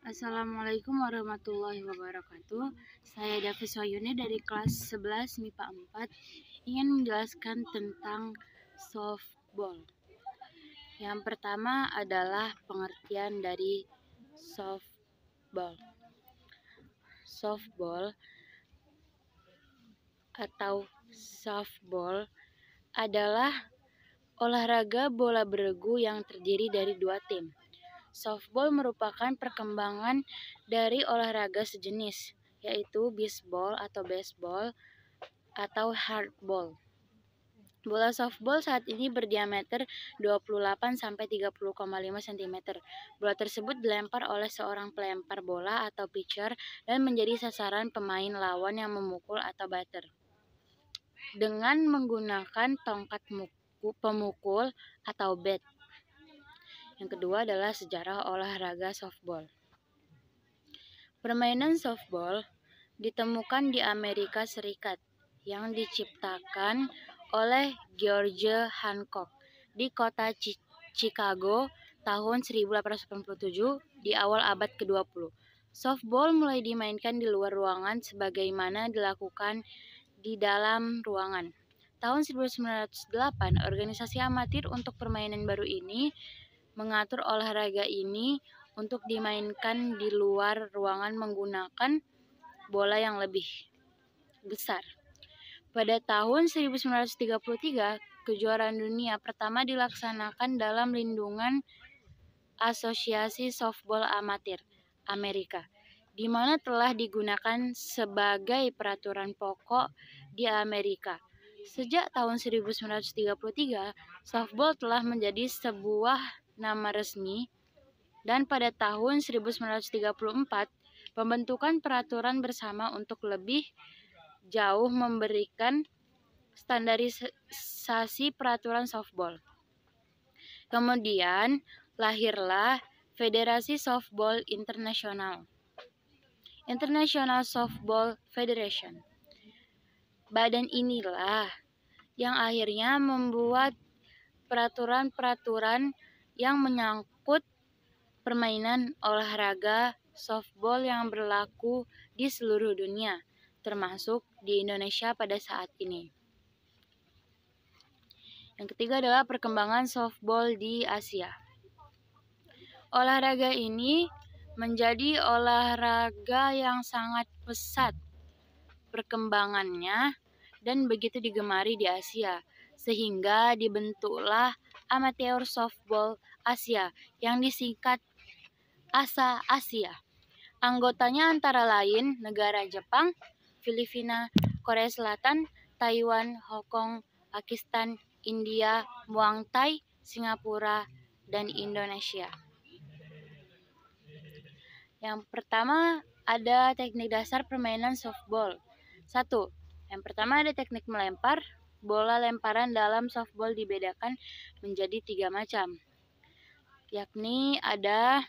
Assalamualaikum warahmatullahi wabarakatuh. Saya Davis Wayuni dari kelas 11 MIPA 4 ingin menjelaskan tentang softball. Yang pertama adalah pengertian dari softball. Softball atau softball adalah olahraga bola beregu yang terdiri dari dua tim. Softball merupakan perkembangan dari olahraga sejenis, yaitu bisbol atau baseball atau hardball. Bola softball saat ini berdiameter 28-30,5 cm. Bola tersebut dilempar oleh seorang pelempar bola atau pitcher dan menjadi sasaran pemain lawan yang memukul atau batter dengan menggunakan tongkat pemukul atau bat. Yang kedua adalah sejarah olahraga softball. Permainan softball ditemukan di Amerika Serikat yang diciptakan oleh George Hancock di kota Chicago tahun 1887 di awal abad ke-20. Softball mulai dimainkan di luar ruangan sebagaimana dilakukan di dalam ruangan. Tahun 1908, organisasi amatir untuk permainan baru ini mengatur olahraga ini untuk dimainkan di luar ruangan menggunakan bola yang lebih besar. Pada tahun 1933, kejuaraan dunia pertama dilaksanakan dalam lindungan Asosiasi Softball Amatir Amerika, di mana telah digunakan sebagai peraturan pokok di Amerika. Sejak tahun 1933, softball telah menjadi sebuah nama resmi, dan pada tahun 1934, pembentukan peraturan bersama untuk lebih jauh memberikan standarisasi peraturan softball. Kemudian lahirlah Federasi Softball Internasional, International Softball Federation. Badan inilah yang akhirnya membuat peraturan-peraturan yang menyangkut permainan olahraga softball yang berlaku di seluruh dunia, termasuk di Indonesia pada saat ini. Yang ketiga adalah perkembangan softball di Asia. Olahraga ini menjadi olahraga yang sangat pesat perkembangannya dan begitu digemari di Asia, sehingga dibentuklah Amateur Softball Asia yang disingkat ASA Asia. Anggotanya antara lain negara Jepang, Filipina, Korea Selatan, Taiwan, Hong Kong, Pakistan, India, Muang Thai, Singapura, dan Indonesia. Yang pertama ada teknik dasar permainan softball. 1. Yang pertama ada teknik melempar. Bola lemparan dalam softball dibedakan menjadi 3 macam, yakni ada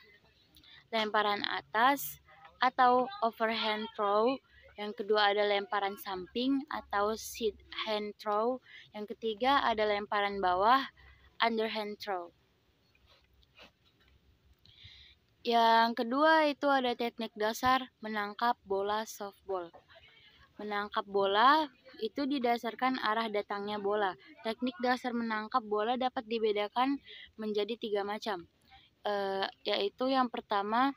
lemparan atas atau overhand throw, yang kedua ada lemparan samping atau side hand throw, yang ketiga ada lemparan bawah underhand throw. Yang kedua itu ada teknik dasar menangkap bola softball. Menangkap bola itu didasarkan arah datangnya bola. Teknik dasar menangkap bola dapat dibedakan menjadi 3 macam, yaitu yang pertama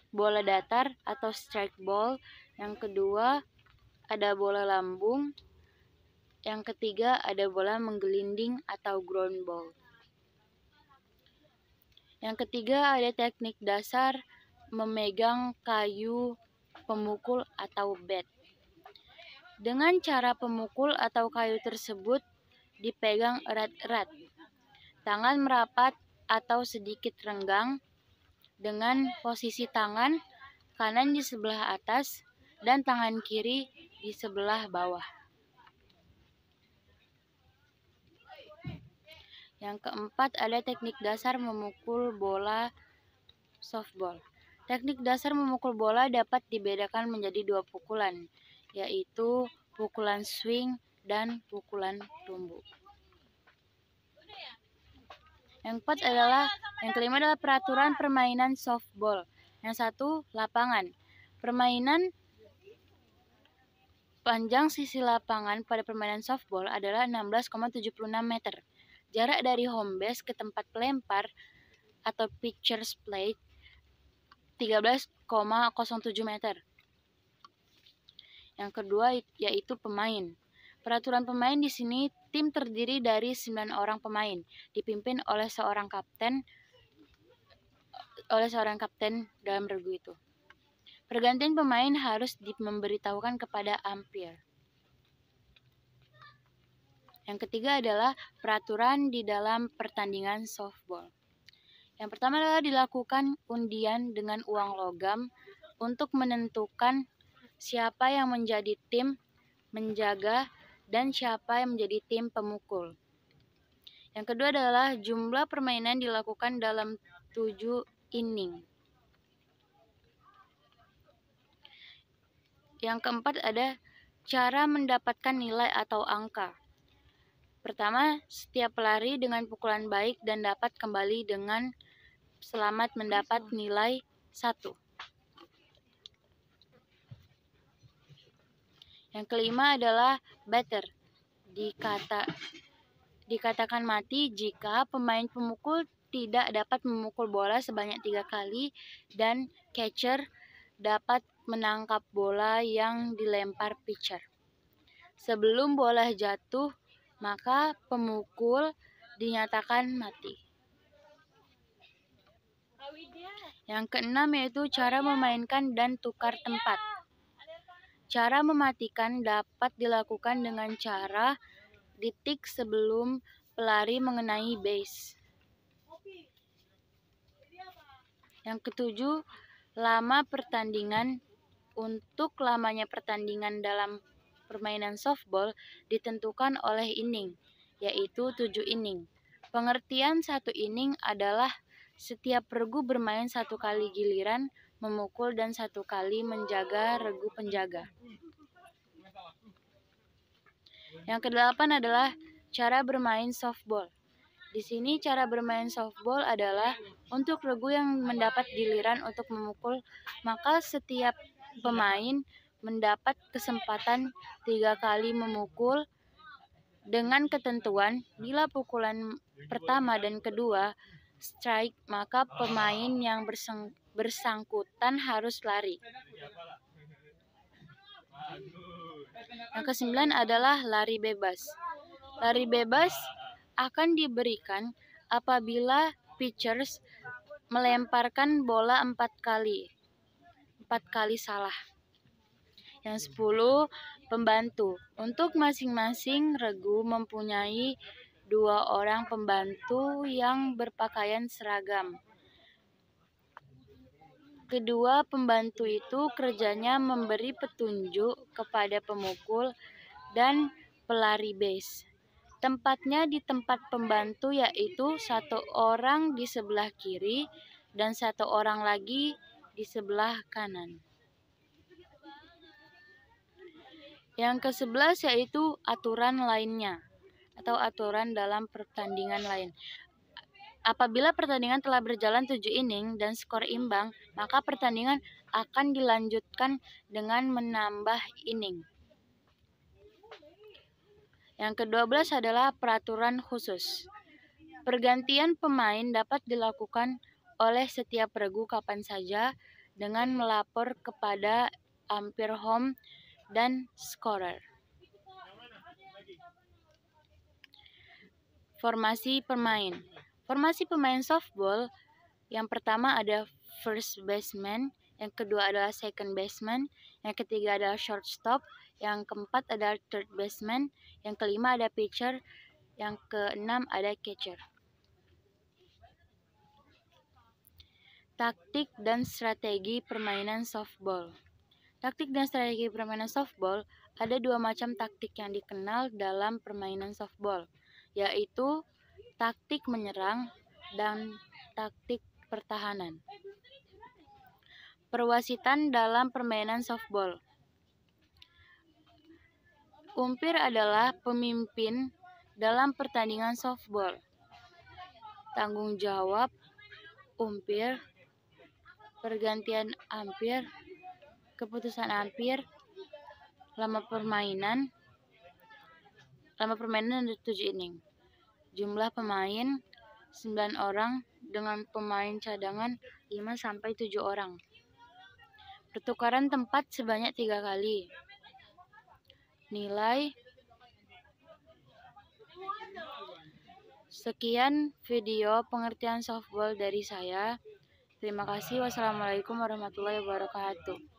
bola datar atau strike ball, yang kedua ada bola lambung, yang ketiga ada bola menggelinding atau ground ball. Yang ketiga ada teknik dasar memegang kayu pemukul atau bat. Dengan cara pemukul atau kayu tersebut dipegang erat-erat, tangan merapat atau sedikit renggang, dengan posisi tangan kanan di sebelah atas dan tangan kiri di sebelah bawah. Yang keempat ada teknik dasar memukul bola softball. Teknik dasar memukul bola dapat dibedakan menjadi 2 pukulan, yaitu pukulan swing dan pukulan tumbuh. Yang kelima adalah peraturan permainan softball. Yang satu, lapangan. Permainan panjang sisi lapangan pada permainan softball adalah 16,76 meter. Jarak dari home base ke tempat pelempar atau pitcher's plate 13,07 meter. Yang kedua yaitu pemain. Peraturan pemain di sini, tim terdiri dari 9 orang pemain, dipimpin oleh seorang kapten dalam regu itu. Pergantian pemain harus memberitahukan kepada umpire. Yang ketiga adalah peraturan di dalam pertandingan softball. Yang pertama adalah dilakukan undian dengan uang logam untuk menentukan siapa yang menjadi tim menjaga dan siapa yang menjadi tim pemukul. Yang kedua adalah jumlah permainan dilakukan dalam 7 inning. Yang keempat ada cara mendapatkan nilai atau angka. Pertama, setiap pelari dengan pukulan baik dan dapat kembali dengan selamat mendapat nilai 1. Yang kelima adalah batter. Dikatakan mati jika pemain pemukul tidak dapat memukul bola sebanyak 3 kali dan catcher dapat menangkap bola yang dilempar pitcher. Sebelum bola jatuh, maka pemukul dinyatakan mati. Yang keenam yaitu cara memainkan dan tukar tempat. Cara mematikan dapat dilakukan dengan cara ditik sebelum pelari mengenai base. Yang ketujuh, lama pertandingan. Untuk lamanya pertandingan dalam permainan softball ditentukan oleh inning, yaitu 7 inning. Pengertian 1 inning adalah setiap regu bermain 1 kali giliran memukul dan 1 kali menjaga regu penjaga. Yang kedelapan adalah cara bermain softball. Di sini cara bermain softball adalah untuk regu yang mendapat giliran untuk memukul, maka setiap pemain mendapat kesempatan 3 kali memukul dengan ketentuan bila pukulan pertama dan kedua strike, maka pemain yang bersangkutan harus lari. Yang ke-9 adalah lari bebas. Lari bebas akan diberikan apabila pitchers melemparkan bola 4 kali salah. Yang 10, pembantu. Untuk masing-masing regu mempunyai 2 orang pembantu yang berpakaian seragam. Kedua pembantu itu kerjanya memberi petunjuk kepada pemukul dan pelari base. Tempatnya di tempat pembantu yaitu 1 orang di sebelah kiri dan 1 orang lagi di sebelah kanan. Yang ke-11 yaitu aturan lainnya atau aturan dalam pertandingan lain. Apabila pertandingan telah berjalan 7 inning dan skor imbang, maka pertandingan akan dilanjutkan dengan menambah inning. Yang ke-12 adalah peraturan khusus. Pergantian pemain dapat dilakukan oleh setiap regu kapan saja dengan melapor kepada umpire home dan scorer. Formasi pemain. Formasi pemain softball yang pertama ada first baseman, yang kedua adalah second baseman, yang ketiga adalah shortstop, yang keempat adalah third baseman, yang kelima ada pitcher, yang keenam ada catcher. Taktik dan strategi permainan softball. Taktik dan strategi permainan softball, ada 2 macam taktik yang dikenal dalam permainan softball, yaitu taktik menyerang dan taktik pertahanan. Perwasitan dalam permainan softball. Umpir adalah pemimpin dalam pertandingan softball. Tanggung jawab umpir pergantian ampir, keputusan ampir, lama permainan ada 7 inning. Jumlah pemain 9 orang dengan pemain cadangan 5-7 orang. Pertukaran tempat sebanyak 3 kali. Nilai. Sekian video pengertian softball dari saya. Terima kasih. Wassalamualaikum warahmatullahi wabarakatuh.